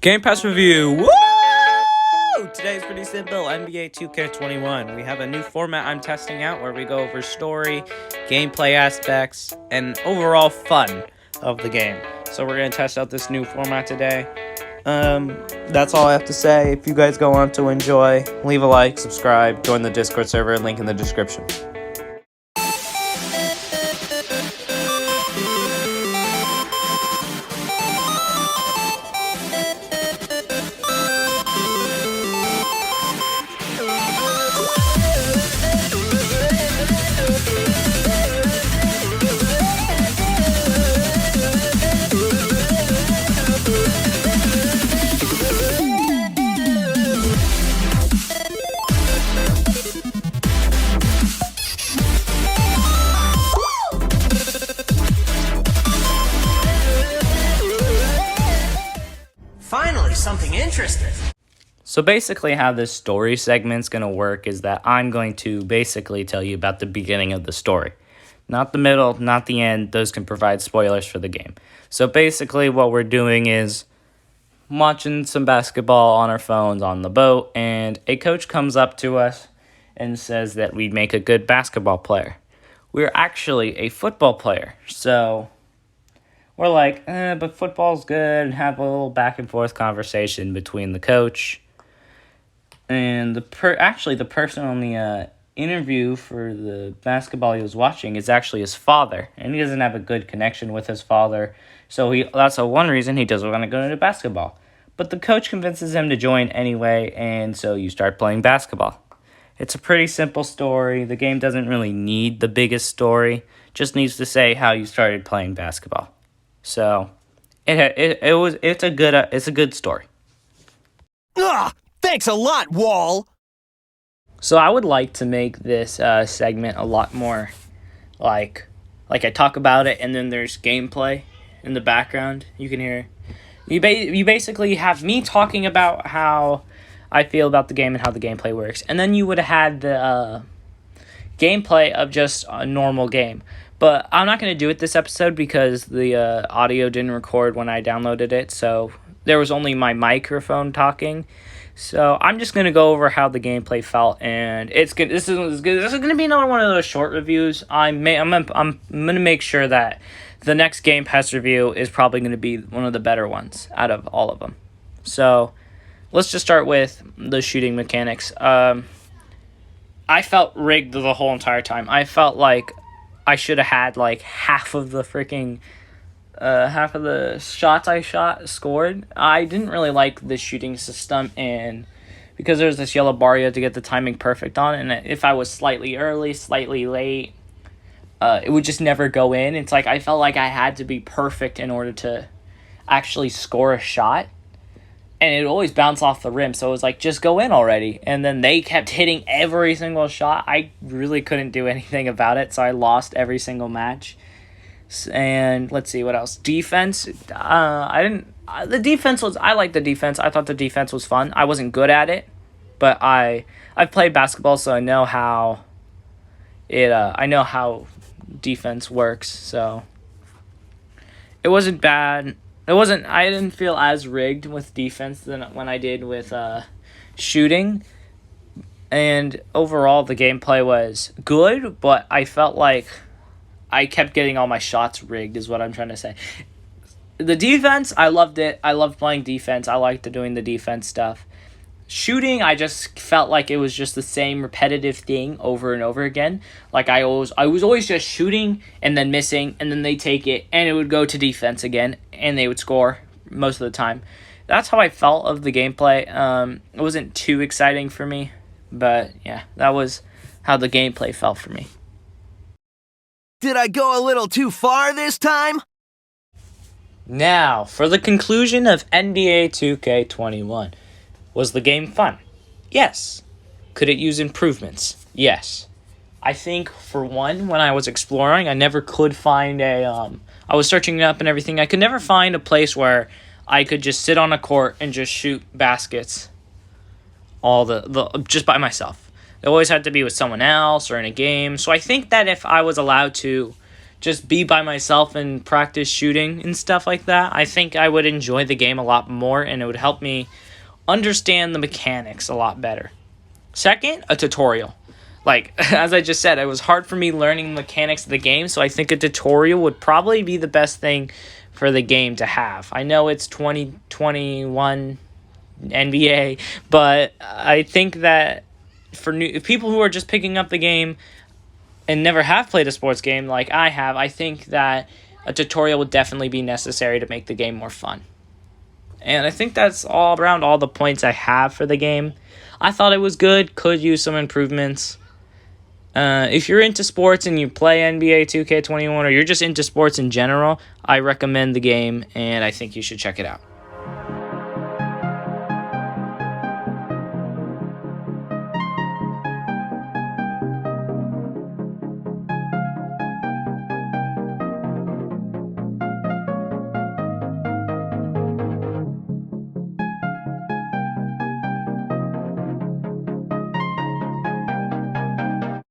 Game Pass review. Woo! Today's pretty simple. NBA 2K21. We have a new format I'm testing out where we go over story, gameplay aspects, and overall fun of the game. So we're going to test out this new format today. That's all I have to say. If you guys go on to enjoy, leave a like, subscribe, join the Discord server, link in the description. Finally, something interesting. So basically how this story segment's going to work is that I'm going to basically tell you about the beginning of the story. Not the middle, not the end. Those can provide spoilers for the game. So basically what we're doing is watching some basketball on our phones on the boat, and a coach comes up to us and says that we'd make a good basketball player. We're actually a football player, so we're like, but football's good, and have a little back and forth conversation between the coach and the person on the interview for the basketball he was watching is actually his father, and he doesn't have a good connection with his father, so that's one reason he doesn't want to go into basketball. But the coach convinces him to join anyway, and so you start playing basketball. It's a pretty simple story. The game doesn't really need the biggest story, just needs to say how you started playing basketball. So it's a good story. Thanks a lot, Wall. So I would like to make this segment a lot more like I talk about it, and then there's gameplay in the background. You can hear you basically have me talking about how I feel about the game and how the gameplay works, and then you would have had the gameplay of just a normal game. But I'm not going to do it this episode because the audio didn't record when I downloaded it, so there was only my microphone talking. So I'm just going to go over how the gameplay felt, and this is going to be another one of those short reviews. I'm going to make sure that the next Game Pass review is probably going to be one of the better ones out of all of them. So let's just start with the shooting mechanics. I felt rigged the whole entire time. I felt like I should have had like half of the shots I scored. I didn't really like the shooting system, and because there's this yellow bar you had to get the timing perfect on, and if I was slightly early, slightly late, it would just never go in. It's like I felt like I had to be perfect in order to actually score a shot, and it would always bounce off the rim, so it was like, just go in already. And then they kept hitting every single shot. I really couldn't do anything about it, so I lost every single match. And let's see what else. Defense, I like the defense. I thought the defense was fun. I wasn't good at it, but I've played basketball, so I know how defense works. So it wasn't bad. I didn't feel as rigged with defense than when I did with shooting. And overall, the gameplay was good, but I felt like I kept getting all my shots rigged, is what I'm trying to say. The defense, I loved it. I loved playing defense. I liked doing the defense stuff. Shooting, I just felt like it was just the same repetitive thing over and over again. Like I was always just shooting and then missing, and then they take it, and it would go to defense again, and they would score most of the time. That's how I felt of the gameplay. It wasn't too exciting for me, but yeah, that was how the gameplay felt for me. Did I go a little too far this time? Now, for the conclusion of NBA 2K21. Was the game fun? Yes. Could it use improvements? Yes. I think, for one, when I was exploring, I never could find I was searching it up and everything. I could never find a place where I could just sit on a court and just shoot baskets just by myself. It always had to be with someone else or in a game. So I think that if I was allowed to just be by myself and practice shooting and stuff like that, I think I would enjoy the game a lot more, and it would help me understand the mechanics a lot better. Second, a tutorial. Like, as I just said, it was hard for me learning the mechanics of the game, so I think a tutorial would probably be the best thing for the game to have. I know it's 2021 NBA, but I think that for new people who are just picking up the game and never have played a sports game like I have, I think that a tutorial would definitely be necessary to make the game more fun. And I think that's all around all the points I have for the game. I thought it was good, could use some improvements. If you're into sports and you play NBA 2K21 or you're just into sports in general, I recommend the game and I think you should check it out.